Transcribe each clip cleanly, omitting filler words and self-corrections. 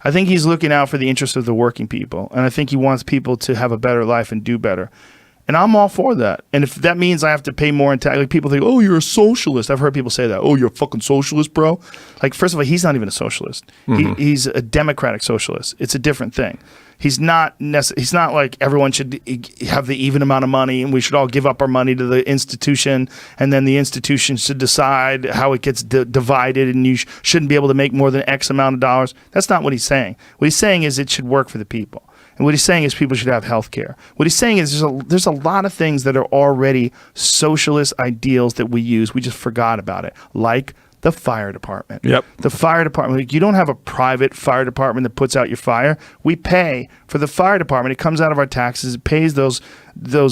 I think he's looking out for the interests of the working people, and I think he wants people to have a better life and do better. And I'm all for that. And if that means I have to pay more in tax, like people think, oh, you're a socialist. I've heard people say that. Oh, you're a fucking socialist, bro. Like, first of all, he's not even a socialist. He's a democratic socialist. It's a different thing. He's not like everyone should have the even amount of money and we should all give up our money to the institution and then the institution should decide how it gets divided and you shouldn't be able to make more than X amount of dollars. That's not what he's saying. What he's saying is it should work for the people. And what he's saying is people should have health care. What he's saying is there's a lot of things that are already socialist ideals that we use. We just forgot about it, like the fire department. Yep. The fire department. Like, you don't have a private fire department that puts out your fire. We pay for the fire department. It comes out of our taxes. It pays those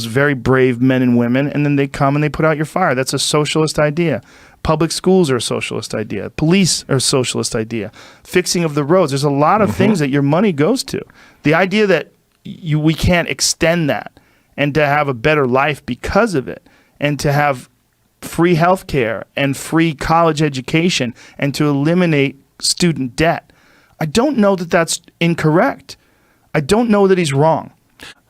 very brave men and women, and then they come and they put out your fire. That's a socialist idea. Public schools are a socialist idea. Police are a socialist idea. Fixing of the roads. There's a lot of things that your money goes to. The idea that we can't extend that and to have a better life because of it and to have free health care and free college education and to eliminate student debt. I don't know that that's incorrect. I don't know that he's wrong.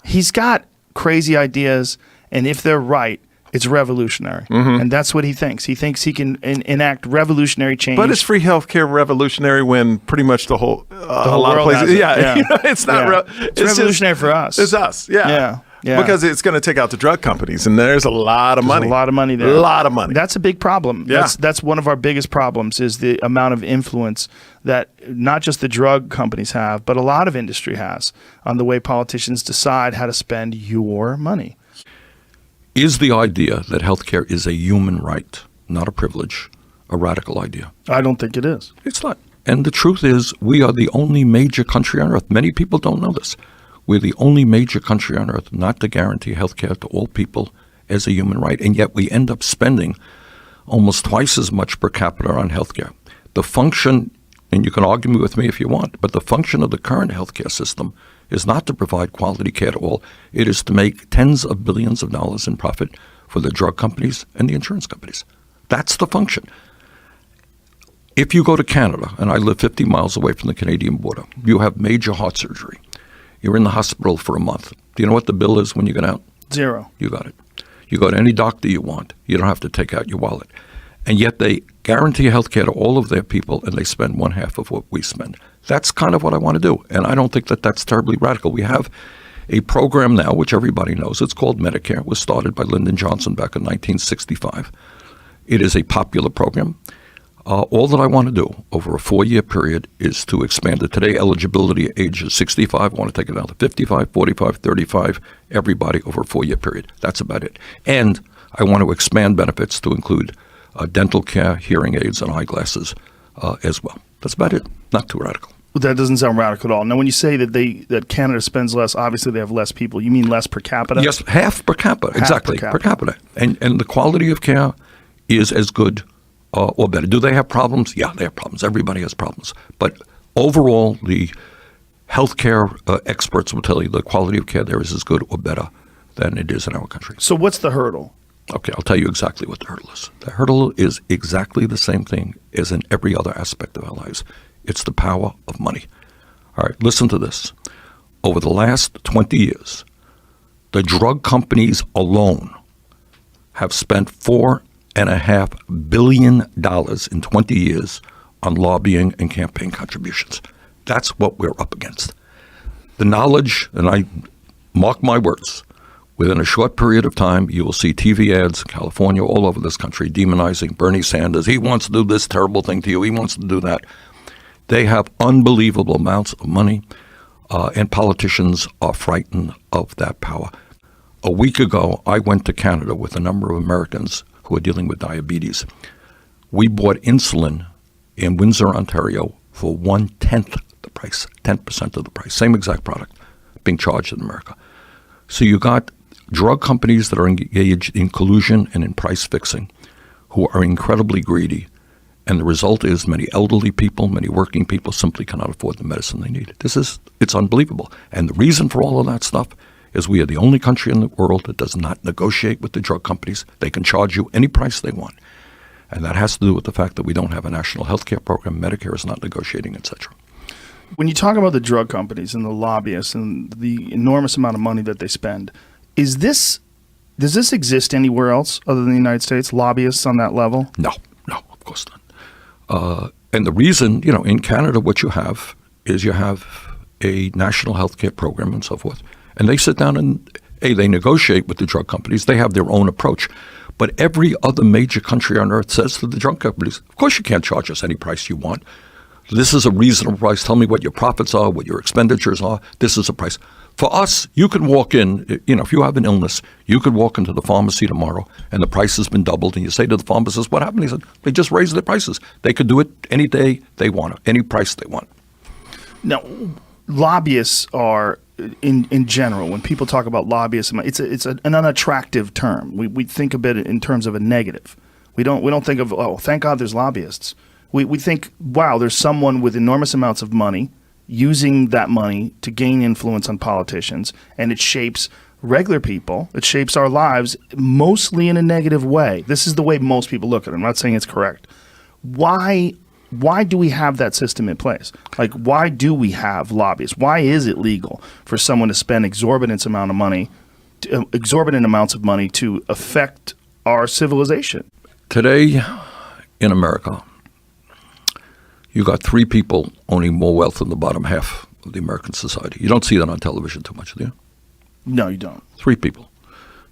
He's got crazy ideas, and if they're right, it's revolutionary. And that's what he thinks. He thinks he can enact revolutionary change. But is free healthcare revolutionary when pretty much the whole a lot of world places? has it. Yeah, it's not. It's revolutionary for us. It's us. Yeah. Yeah. Because it's going to take out the drug companies, and there's a lot of money. A lot of money there. A lot of money. That's a big problem. Yeah. That's one of our biggest problems is the amount of influence that not just the drug companies have, but a lot of industry has on the way politicians decide how to spend your money. Is the idea that healthcare is a human right, not a privilege, a radical idea? I don't think it is. It's not. And the truth is, we are the only major country on earth. Many people don't know this. We're the only major country on earth not to guarantee health care to all people as a human right, and yet we end up spending almost twice as much per capita on health care. The function, and you can argue with me if you want, but the function of the current health care system is not to provide quality care to all. It is to make tens of billions of dollars in profit for the drug companies and the insurance companies. That's the function. If you go to Canada, and I live 50 miles away from the Canadian border, you have major heart surgery. You're in the hospital for a month. Do you know what the bill is when you get out? Zero. You got it. You go to any doctor you want. You don't have to take out your wallet. And yet they guarantee health care to all of their people, and they spend one half of what we spend. That's kind of what I want to do. And I don't think that that's terribly radical. We have a program now, which everybody knows. It's called Medicare. It was started by Lyndon Johnson back in 1965. It is a popular program. All that I want to do over a 4-year period is to expand it. Today, eligibility age is 65. I want to take it down to 55, 45, 35, everybody over a 4-year period. That's about it. And I want to expand benefits to include dental care, hearing aids, and eyeglasses as well. That's about it. Not too radical. That doesn't sound radical at all. Now, when you say that Canada spends less, obviously they have less people. You mean less per capita? Yes, half per capita. Exactly, per capita. And the quality of care is as good or better. Do they have problems? Yeah, they have problems. Everybody has problems. But overall, the healthcare experts will tell you the quality of care there is as good or better than it is in our country. So what's the hurdle? Okay, I'll tell you exactly what the hurdle is. The hurdle is exactly the same thing as in every other aspect of our lives. It's the power of money. All right, listen to this. Over the last 20 years, the drug companies alone have spent $4.5 billion in 20 years on lobbying and campaign contributions. That's what we're up against. The knowledge, and I mark my words, within a short period of time, you will see TV ads in California, all over this country, demonizing Bernie Sanders. He wants to do this terrible thing to you. He wants to do that. They have unbelievable amounts of money, and politicians are frightened of that power. A week ago, I went to Canada with a number of Americans who are dealing with diabetes. We bought insulin in Windsor, Ontario for 1/10 the price, 10% of the price, same exact product being charged in America. So you got drug companies that are engaged in collusion and in price fixing who are incredibly greedy. And the result is many elderly people, many working people simply cannot afford the medicine they need. It's unbelievable. And the reason for all of that stuff is we are the only country in the world that does not negotiate with the drug companies. They can charge you any price they want. And that has to do with the fact that we don't have a national health care program. Medicare is not negotiating, etc. When you talk about the drug companies and the lobbyists and the enormous amount of money that they spend, does this exist anywhere else other than the United States? Lobbyists on that level? No, of course not. And the reason, in Canada, what you have is you have a national health care program and so forth. And they sit down and, they negotiate with the drug companies. They have their own approach. But every other major country on earth says to the drug companies, of course you can't charge us any price you want. This is a reasonable price. Tell me what your profits are, what your expenditures are. This is a price. For us, you can walk in, if you have an illness, you could walk into the pharmacy tomorrow and the price has been doubled. And you say to the pharmacist, what happened? He said, they just raised their prices. They could do it any day they want, any price they want. Now, lobbyists are, in general, when people talk about lobbyists, it's an unattractive term. We think of it in terms of a negative. We don't think of, oh, thank God there's lobbyists. We think, wow, there's someone with enormous amounts of money using that money to gain influence on politicians, and it shapes regular people. It shapes our lives mostly in a negative way. This is the way most people look at it. I'm not saying it's correct. Why do we have that system in place? Like, why do we have lobbyists? Why is it legal for someone to spend exorbitant amounts of money to affect our civilization? Today in America, you got 3 people owning more wealth than the bottom half of the American society. You don't see that on television too much, do you? No, you don't. 3 people.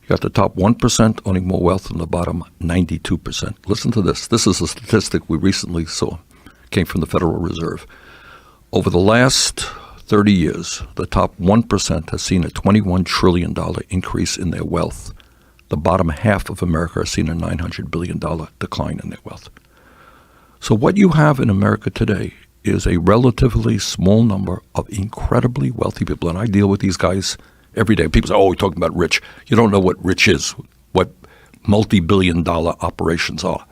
You got the top 1% owning more wealth than the bottom 92%. Listen to this. This is a statistic we recently saw. It came from the Federal Reserve. Over the last 30 years, the top 1% has seen a $21 trillion increase in their wealth. The bottom half of America has seen a $900 billion decline in their wealth. So what you have in America today is a relatively small number of incredibly wealthy people. And I deal with these guys every day. People say, oh, we're talking about rich. You don't know what rich is, what multi-billion-dollar operations are.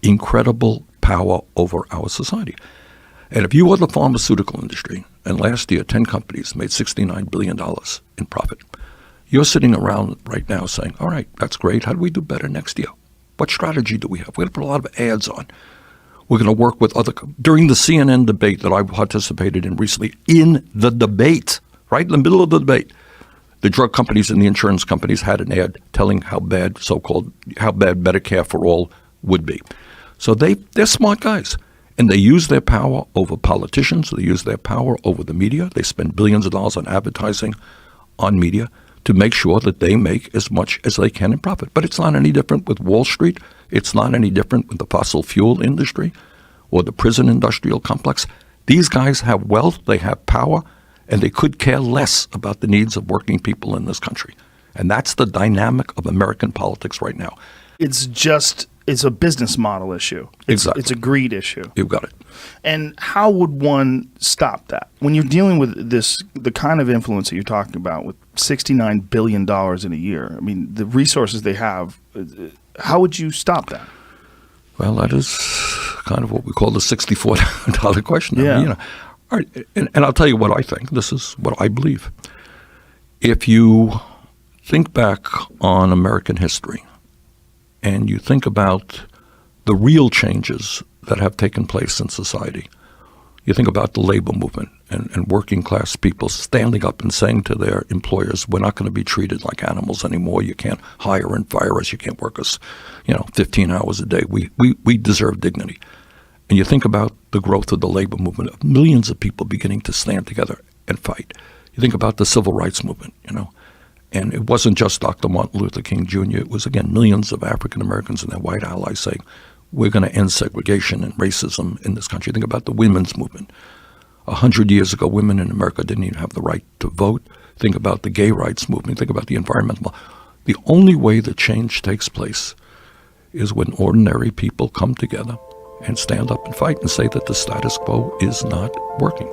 Incredible power over our society. And if you are the pharmaceutical industry, and last year 10 companies made $69 billion in profit, you're sitting around right now saying, all right, that's great. How do we do better next year? What strategy do we have? We're going to put a lot of ads on. We're going to work with during the CNN debate that I participated in recently, in the debate, right in the middle of the debate, the drug companies and the insurance companies had an ad telling how bad Medicare for all would be. So they're smart guys, and they use their power over politicians. They use their power over the media. They spend billions of dollars on advertising on media to make sure that they make as much as they can in profit. But it's not any different with Wall Street. It's not any different with the fossil fuel industry or the prison industrial complex. These guys have wealth, they have power, and they could care less about the needs of working people in this country. And that's the dynamic of American politics right now. It's a business model issue. Exactly. It's a greed issue. You've got it. And how would one stop that? When you're dealing with the kind of influence that you're talking about with $69 billion in a year, I mean, the resources they have, how would you stop that? Well, that is kind of what we call the $64 question. Yeah. I mean, all right, and I'll tell you what I think. This is what I believe. If you think back on American history and you think about the real changes that have taken place in society, you think about the labor movement and working class people standing up and saying to their employers, we're not going to be treated like animals anymore. You can't hire and fire us. You can't work us, 15 hours a day. We deserve dignity. And you think about the growth of the labor movement, of millions of people beginning to stand together and fight. You think about the civil rights movement, and it wasn't just Dr. Martin Luther King Jr. It was, again, millions of African Americans and their white allies saying, we're going to end segregation and racism in this country. Think about the women's movement. 100 years ago, women in America didn't even have the right to vote. Think about the gay rights movement. Think about the environmental. The only way that change takes place is when ordinary people come together and stand up and fight and say that the status quo is not working.